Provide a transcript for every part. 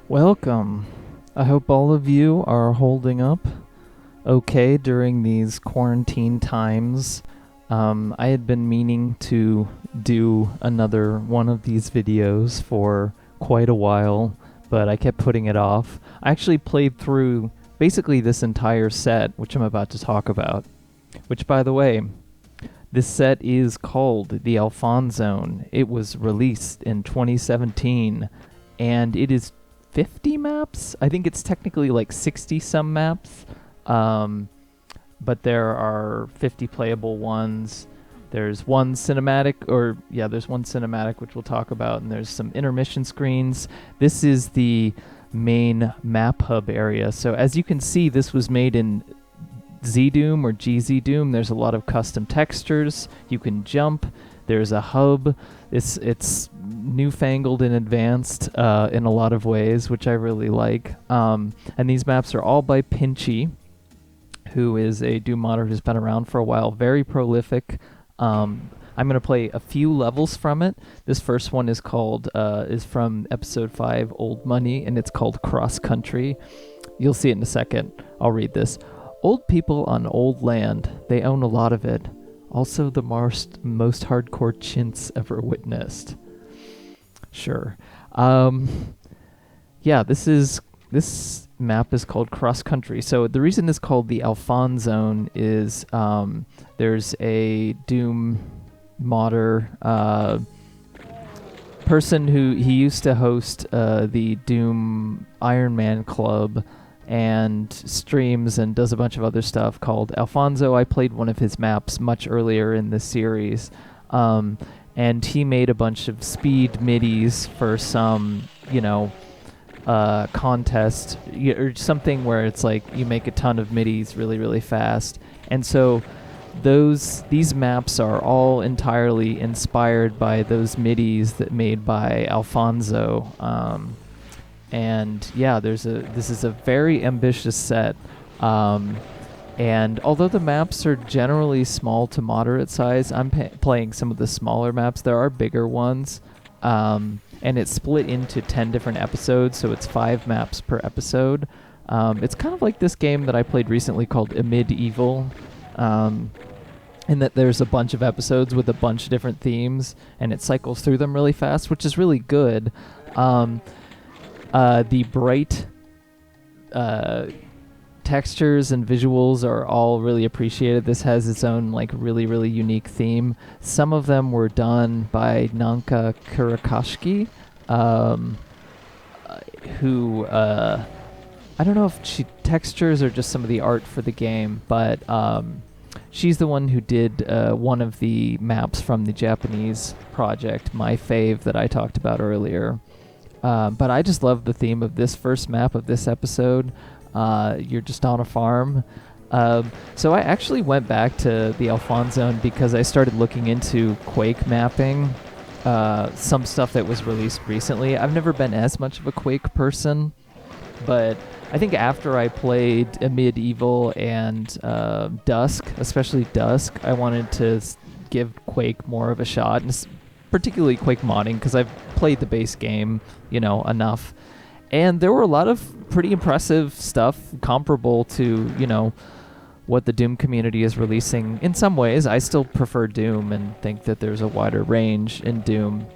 Welcome. I hope all of you are holding up okay during these quarantine times. I had been meaning to do another one of these videos for quite a while, but I kept putting it off. I actually played through basically this entire set, which I'm about to talk about. Which, by the way, this set is called the Alfonzone. It was released in 2017, and it is 50 maps. I think it's technically like 60 some maps, but there are 50 playable ones. There's one cinematic, there's one cinematic which we'll talk about, and there's some intermission screens. This is the main map hub area. So as you can see, this was made in GZDoom or GZDoom. There's a lot of custom textures. You can jump. There's a hub. It's newfangled and advanced in a lot of ways, which I really like. And these maps are all by Pinchy, who is a Doom modder who's been around for a while, very prolific. I'm going to play a few levels from it. This first one is called is from episode 5, Old Money, and it's called Cross Country. You'll see it in a second. I'll read this. Old people on old land, they own a lot of it. Also the most hardcore chintz ever witnessed. Sure. This map is called Cross Country. So the reason it's called the Alfonzone is there's a Doom modder person who he used to host the Doom Iron Man Club and streams and does a bunch of other stuff called Alfonzo. I played one of his maps much earlier in the series, and he made a bunch of speed midis for some, contest or something where it's like you make a ton of midis really, really fast. And so these maps are all entirely inspired by those midis that made by Alfonzo. This is a very ambitious set. And although the maps are generally small to moderate size, I'm playing some of the smaller maps. There are bigger ones. And it's split into 10 different episodes, so it's 5 maps per episode. It's kind of like this game that I played recently called Medieval, in that there's a bunch of episodes with a bunch of different themes, and it cycles through them really fast, which is really good. The bright textures and visuals are all really appreciated. This has its own really, really unique theme. Some of them were done by Nanka Kurashiki, who I don't know if she textures or just some of the art for the game, but she's the one who did one of the maps from the Japanese project, my fave that I talked about earlier. But I just love the theme of this first map of this episode. You're just on a farm. So I actually went back to the Alfonzone because I started looking into Quake mapping, some stuff that was released recently. I've never been as much of a Quake person, but I think after I played Medieval and Dusk, especially Dusk, I wanted to give Quake more of a shot, and particularly Quake modding, because I've played the base game, enough. And there were a lot of pretty impressive stuff comparable to, what the Doom community is releasing. In some ways, I still prefer Doom and think that there's a wider range in Doom.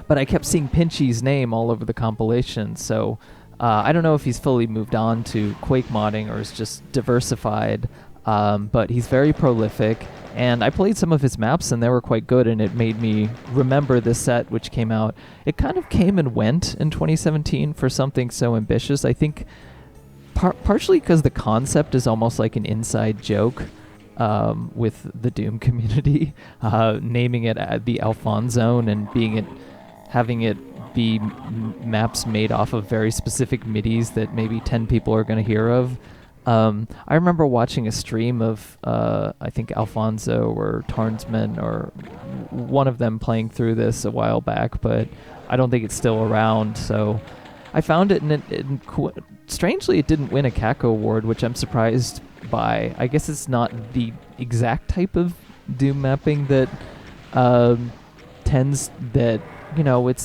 But I kept seeing Pinchy's name all over the compilation, so I don't know if he's fully moved on to Quake modding or is just diversified, but he's very prolific. And I played some of his maps, and they were quite good, and it made me remember this set, which came out. It kind of came and went in 2017 for something so ambitious. I think partially because the concept is almost like an inside joke with the Doom community, naming it the Alfonzone and having it be maps made off of very specific midis that maybe 10 people are going to hear of. I remember watching a stream of, I think Alfonzo or Tarnsman or one of them playing through this a while back, but I don't think it's still around. So I found it, and strangely, it didn't win a CACO award, which I'm surprised by. I guess it's not the exact type of Doom mapping that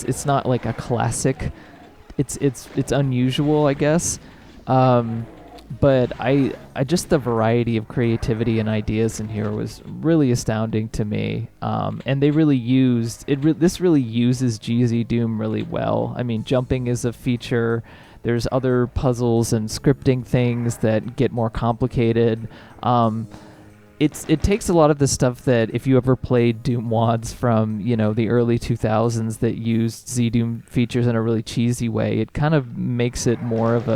it's not like a classic it's unusual, I guess. But I just the variety of creativity and ideas in here was really astounding to me. And they really used it. This really uses GZDoom really well. I mean, jumping is a feature. There's other puzzles and scripting things that get more complicated. It takes a lot of the stuff that if you ever played Doom WADs from the early 2000s that used ZDoom features in a really cheesy way, it kind of makes it more of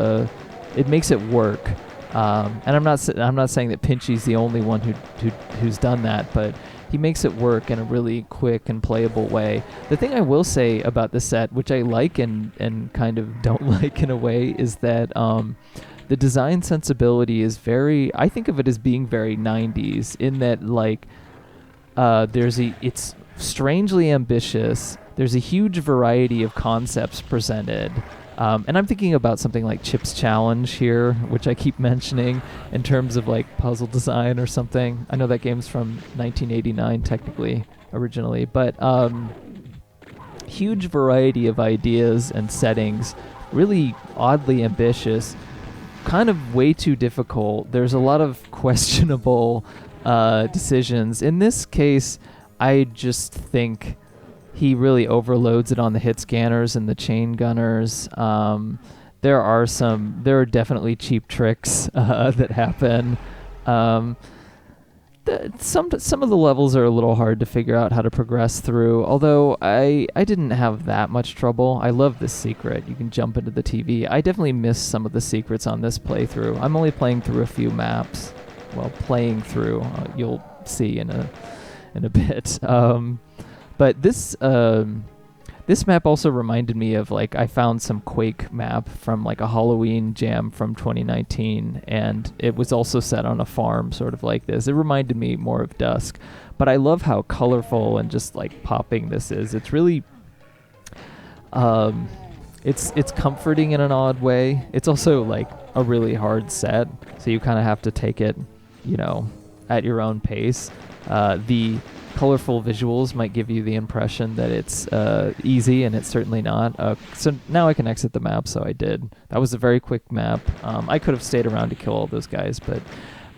it makes it work. And I'm not saying that Pinchy's the only one who's done that, but he makes it work in a really quick and playable way. The thing I will say about the set, which I like and kind of don't like in a way, is that the design sensibility is I think of it as being very 90s in that it's strangely ambitious. There's a huge variety of concepts presented. And I'm thinking about something like Chip's Challenge here, which I keep mentioning in terms of like puzzle design or something. I know that game's from 1989 technically, originally, but huge variety of ideas and settings, really oddly ambitious, kind of way too difficult. There's a lot of questionable decisions. In this case, I just think he really overloads it on the hit scanners and the chain gunners. There are definitely cheap tricks that happen. Some of the levels are a little hard to figure out how to progress through, although I didn't have that much trouble. I love this secret. You can jump into the TV. I definitely missed some of the secrets on this playthrough. I'm only playing through a few maps. Well, playing through, you'll see in a bit. But this map also reminded me of I found some Quake map from a Halloween jam from 2019, and it was also set on a farm, sort of like this. It reminded me more of Dusk, but I love how colorful and just popping this is. It's really, it's comforting in an odd way. It's also a really hard set, so you kind of have to take it, at your own pace. The colorful visuals might give you the impression that it's easy, and it's certainly not. So now I can exit the map, so I did. That was a very quick map. I could have stayed around to kill all those guys, but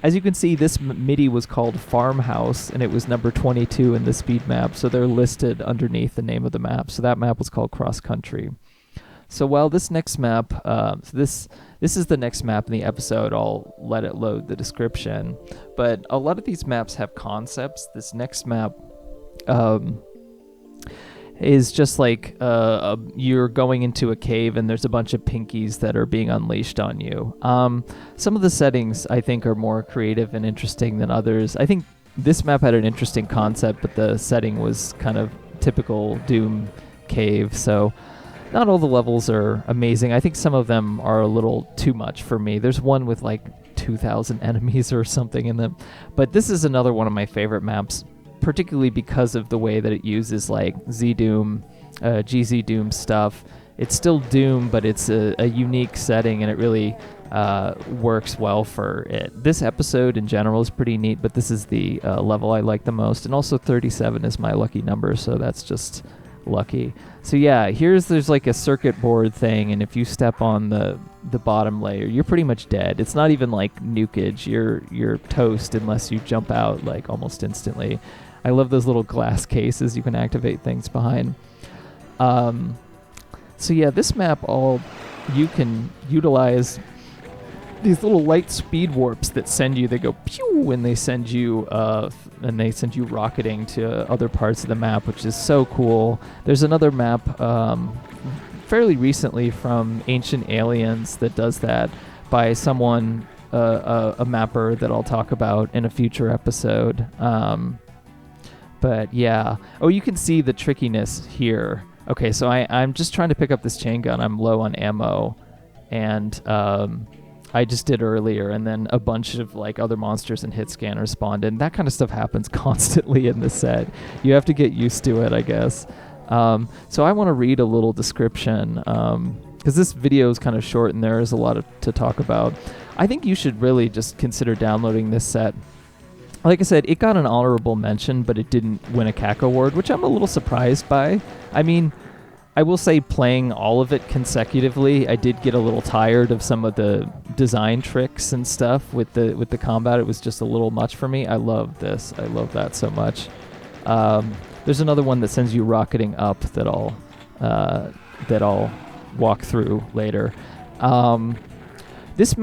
as you can see, this MIDI was called Farmhouse, and it was number 22 in the speed map, so they're listed underneath the name of the map. So that map was called Cross Country. So while this next map, this is the next map in the episode, I'll let it load the description. But a lot of these maps have concepts. This next map is just you're going into a cave and there's a bunch of pinkies that are being unleashed on you. Some of the settings, I think, are more creative and interesting than others. I think this map had an interesting concept, but the setting was kind of typical Doom cave, so not all the levels are amazing. I think some of them are a little too much for me. There's one with 2,000 enemies or something in them. But this is another one of my favorite maps, particularly because of the way that it uses ZDoom, GZDoom stuff. It's still Doom, but it's a unique setting, and it really works well for it. This episode in general is pretty neat, but this is the level I like the most. And also 37 is my lucky number, so that's just lucky. So yeah, there's a circuit board thing, and if you step on the bottom layer, you're pretty much dead. It's not even nukage. You're toast unless you jump out almost instantly. I love those little glass cases you can activate things behind. So yeah, this map you can utilize these little light speed warps that they go pew, and they send you rocketing to other parts of the map, which is so cool. There's another map fairly recently from Ancient Aliens that does that by someone, a mapper that I'll talk about in a future episode. But yeah. Oh, you can see the trickiness here. Okay, so I'm just trying to pick up this chain gun. I'm low on ammo, and I just did earlier, and then a bunch of other monsters and hit scanners spawned in. That kind of stuff happens constantly in this set. You have to get used to it, I guess. So I want to read a little description, because this video is kind of short and there is a lot to talk about. I think you should really just consider downloading this set. Like I said, it got an honorable mention, but it didn't win a CAC award, which I'm a little surprised by. I mean, I will say playing all of it consecutively, I did get a little tired of some of the design tricks and stuff with the combat. It was just a little much for me. I love this. I love that so much. There's another one that sends you rocketing up that I'll walk through later. This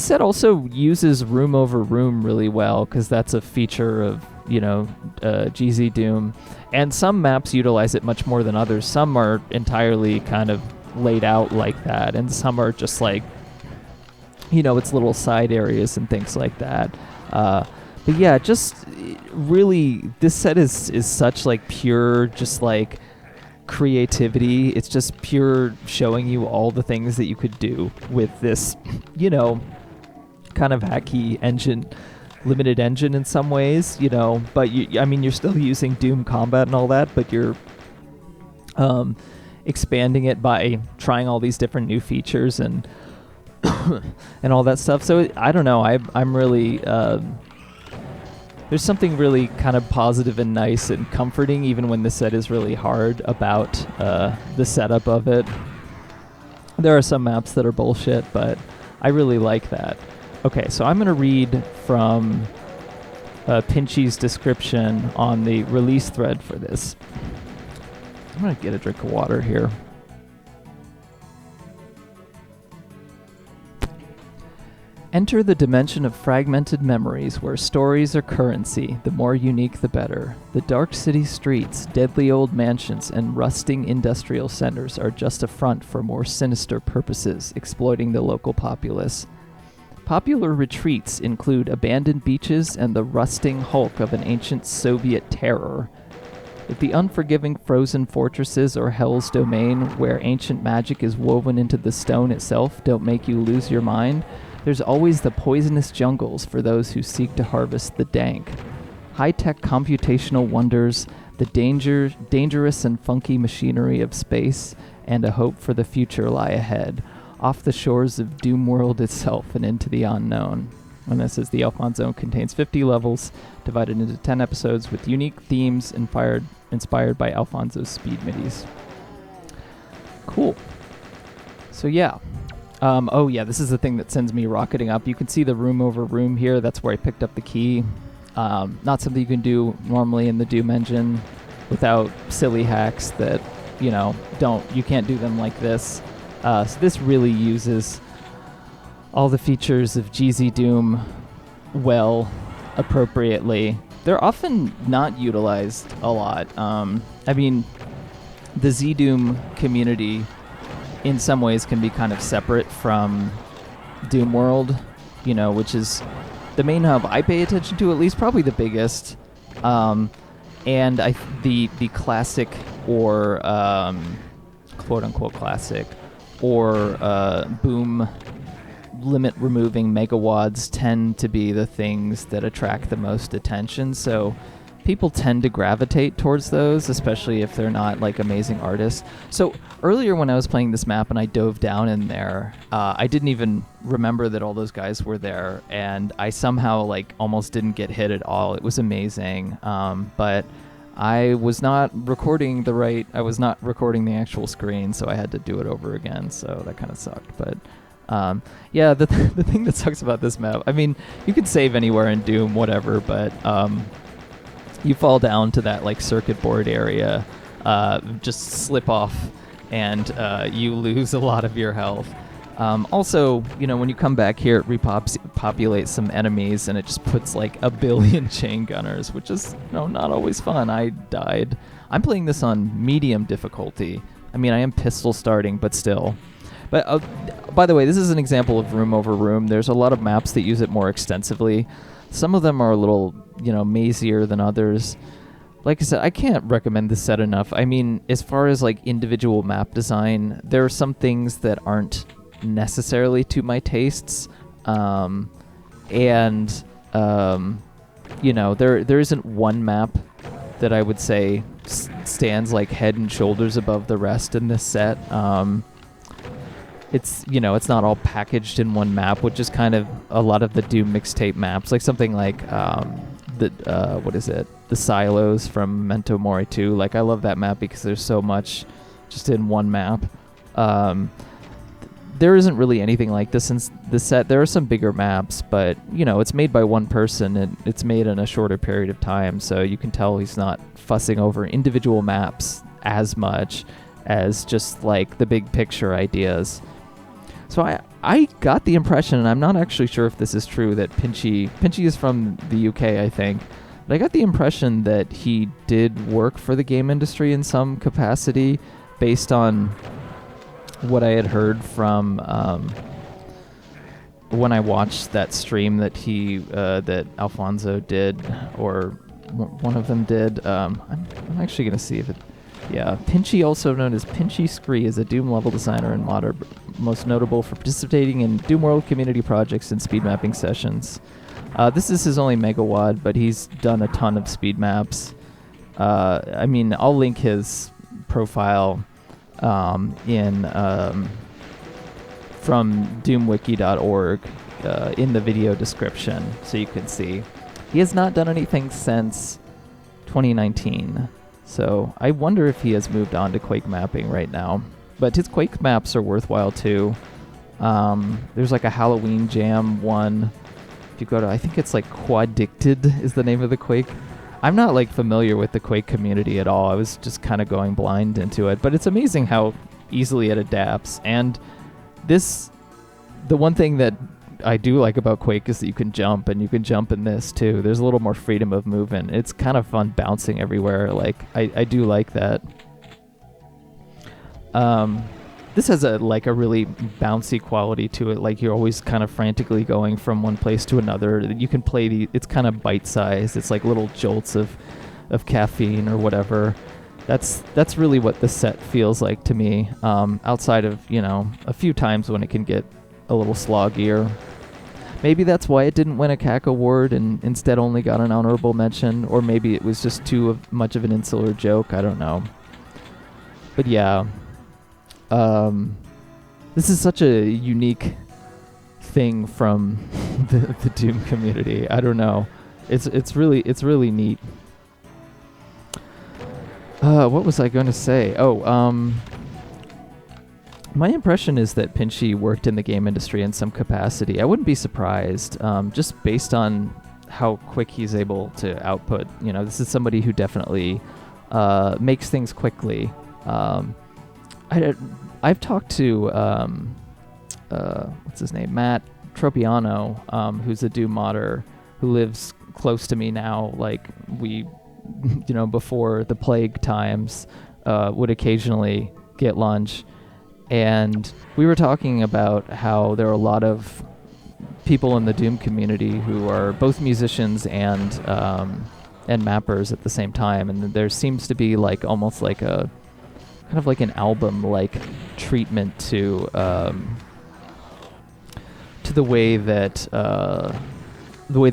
set also uses room over room really well because that's a feature of GZDoom, and some maps utilize it much more than others. Some are entirely kind of laid out like that, and some are just like it's little side areas and things like that. But yeah, just really, this set is such like pure, just like creativity. It's just pure showing you all the things that you could do with this, kind of hacky engine, limited engine in some ways, but you're still using Doom combat and all that, but you're expanding it by trying all these different new features and and all that stuff. So I don't know, I'm really there's something really kind of positive and nice and comforting, even when the set is really hard, about the setup of it. There are some maps that are bullshit, but I really like that. Okay, so I'm going to read from Pinchy's description on the release thread for this. I'm going to get a drink of water here. Enter the dimension of fragmented memories where stories are currency, the more unique the better. The dark city streets, deadly old mansions, and rusting industrial centers are just a front for more sinister purposes, exploiting the local populace. Popular retreats include abandoned beaches and the rusting hulk of an ancient Soviet terror. If the unforgiving frozen fortresses or Hell's Domain, where ancient magic is woven into the stone itself, don't make you lose your mind, there's always the poisonous jungles for those who seek to harvest the dank. High-tech computational wonders, the dangerous and funky machinery of space, and a hope for the future lie ahead, off the shores of Doom World itself and into the unknown. And this is the Alfonzone contains 50 levels, divided into 10 episodes with unique themes inspired by Alfonzo's speed midis. Cool. So yeah. This is the thing that sends me rocketing up. You can see the room over room here. That's where I picked up the key. Not something you can do normally in the Doom engine without silly hacks that, you can't do them like this. So this really uses all the features of GZDoom well, appropriately. They're often not utilized a lot. The ZDoom community in some ways can be kind of separate from Doom World, which is the main hub I pay attention to, at least probably the biggest. And the classic or quote unquote classic or boom limit removing megawads tend to be the things that attract the most attention. So people tend to gravitate towards those, especially if they're not like amazing artists. So earlier when I was playing this map and I dove down in there, I didn't even remember that all those guys were there, and I somehow like almost didn't get hit at all. It was amazing, but I was not recording the actual screen, so I had to do it over again, so that kind of sucked. But the thing that sucks about this map, you can save anywhere in Doom, whatever, but you fall down to that like circuit board area, just slip off, and you lose a lot of your health. Also, when you come back here, it repopulates some enemies, and it just puts like a billion chain gunners, which is not always fun. I died. I'm playing this on medium difficulty. I am pistol starting, but still. But by the way, this is an example of room over room. There's a lot of maps that use it more extensively. Some of them are a little, mazier than others. Like I said, I can't recommend this set enough. As far as like individual map design, there are some things that aren't necessarily to my tastes. There isn't one map that I would say stands like head and shoulders above the rest in this set. It's not all packaged in one map, which is kind of a lot of the Doom Mixtape maps, like something like the silos from Memento Mori 2. Like, I love that map because there's so much just in one map. There isn't really anything like this in the set. There are some bigger maps, but it's made by one person and it's made in a shorter period of time, so you can tell he's not fussing over individual maps as much as just like the big picture ideas. So I got the impression, and I'm not actually sure if this is true, that Pinchy is from the UK, I think, but I got the impression that he did work for the game industry in some capacity based on what I had heard from when I watched that stream that that Alfonzo did, or one of them did. I'm actually going to see if it... Yeah, Pinchy, also known as Pinchy Scree, is a Doom level designer and modder, most notable for participating in Doom World community projects and speed mapping sessions. This is his only megawad, but he's done a ton of speed maps. I mean, I'll link his profile from doomwiki.org in the video description, so you can see. He has not done anything since 2019. So I wonder if he has moved on to Quake mapping right now. But his Quake maps are worthwhile too. There's like a Halloween Jam one. If you go to, I think it's like Quaddicted is the name of the Quake. I'm not like familiar with the Quake community at all. I was just kind of going blind into it. But it's amazing how easily it adapts. And the one thing that I do like about Quake is that you can jump, and you can jump in this too. There's a little more freedom of movement. It's kind of fun bouncing everywhere. Like I do like that. This has a really bouncy quality to it. Like you're always kind of frantically going from one place to another. You can play it's kind of bite-sized. It's like little jolts of caffeine or whatever. That's really what the set feels like to me. Outside of a few times when it can get a little sloggier. Maybe that's why it didn't win a CAC award and instead only got an honorable mention, or maybe it was just too much of an insular joke. I don't know. But yeah, this is such a unique thing from the Doom community. I don't know. It's really neat. What was I going to say? My impression is that Pinchy worked in the game industry in some capacity. I wouldn't be surprised, just based on how quick he's able to output. This is somebody who definitely makes things quickly. I've talked to what's his name, Matt Tropiano, who's a Doom modder who lives close to me now. Like we, before the plague times, would occasionally get lunch. And we were talking about how there are a lot of people in the Doom community who are both musicians and mappers at the same time, and there seems to be like almost like a kind of like an album-like treatment to the way that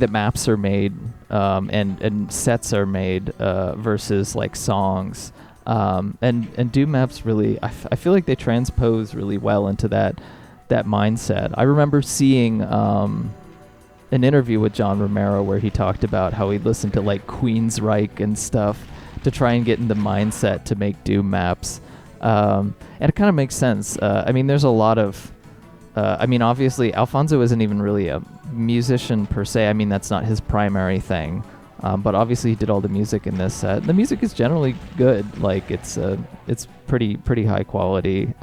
maps are made and sets are made versus like songs. And Doom maps really, I feel like they transpose really well into that mindset. I remember seeing an interview with John Romero where he talked about how he listened to like Queensryche and stuff to try and get in the mindset to make Doom maps. And it kind of makes sense. I mean, there's a lot of... obviously, Alfonzo isn't even really a musician per se. I mean, that's not his primary thing. But obviously he did all the music in this set. The music is generally good. Like it's pretty high quality.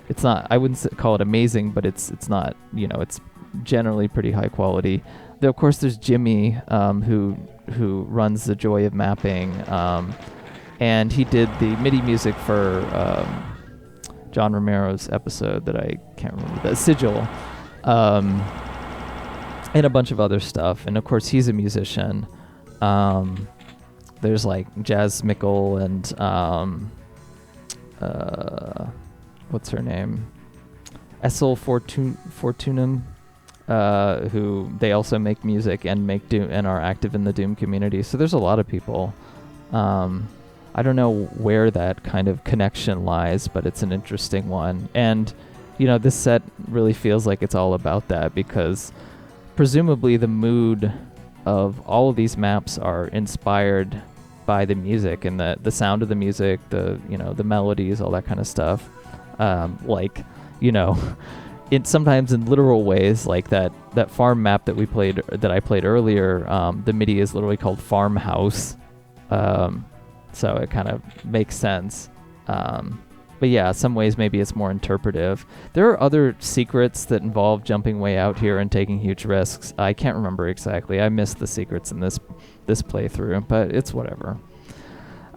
It's not, I wouldn't call it amazing, but it's not, it's generally pretty high quality. Though of course there's Jimmy, who runs the Joy of Mapping, and he did the MIDI music for John Romero's episode that I can't remember, the Sigil. And a bunch of other stuff. And of course he's a musician. There's like Jazz Mickle and what's her name? Essel Fortunum, who they also make music and make Doom and are active in the Doom community. So there's a lot of people. I don't know where that kind of connection lies, but it's an interesting one. And this set really feels like it's all about that, because presumably the mood of all of these maps are inspired by the music and the sound of the music, the the melodies, all that kind of stuff. Like, sometimes in literal ways, like that farm map that I played earlier. The MIDI is literally called farmhouse, so it kind of makes sense. But yeah, some ways maybe it's more interpretive. There are other secrets that involve jumping way out here and taking huge risks. I can't remember exactly. I missed the secrets in this playthrough, but it's whatever.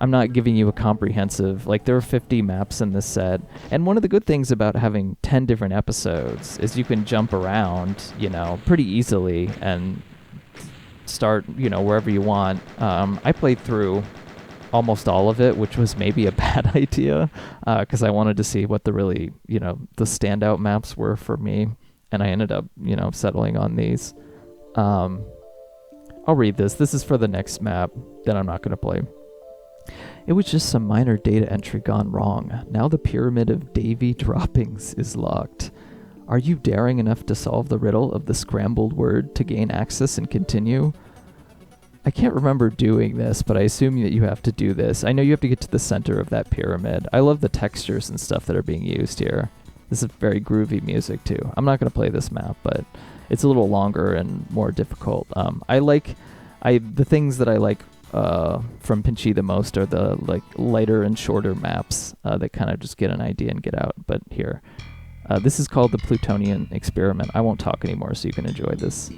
I'm not giving you a comprehensive, like, there are 50 maps in this set, and one of the good things about having 10 different episodes is you can jump around, pretty easily and start, wherever you want. I played through almost all of it, which was maybe a bad idea, because I wanted to see what the really, the standout maps were for me, and I ended up, settling on these. I'll read this. This is for the next map that I'm not going to play. It was just some minor data entry gone wrong. Now the pyramid of Davy droppings is locked. Are you daring enough to solve the riddle of the scrambled word to gain access and continue? I can't remember doing this, but I assume that you have to do this. I know you have to get to the center of that pyramid. I love the textures and stuff that are being used here. This is very groovy music too. I'm not going to play this map, but it's a little longer and more difficult. The things that I like from Pinchy the most are the lighter and shorter maps that kind of just get an idea and get out. But here, this is called the Plutonian experiment. I won't talk anymore, so you can enjoy this.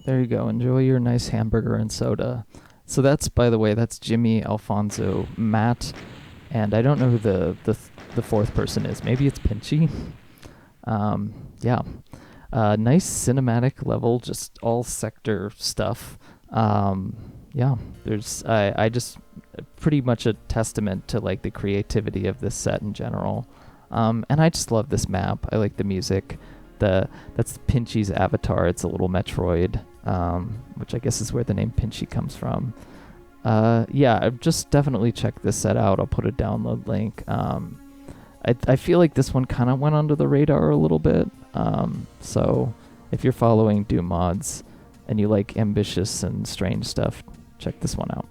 There you go. Enjoy your nice hamburger and soda. So that's, by the way, that's Jimmy, Alfonzo, Matt, and I don't know who the fourth person is. Maybe it's Pinchy. Yeah. Nice cinematic level, just all sector stuff. Yeah. There's I just pretty much a testament to like the creativity of this set in general. And I just love this map. I like the music. That's Pinchy's avatar. It's a little Metroid, which I guess is where the name Pinchy comes from. Yeah, just definitely check this set out. I'll put a download link. I feel like this one kind of went under the radar a little bit. So if you're following Doom mods and you like ambitious and strange stuff, check this one out.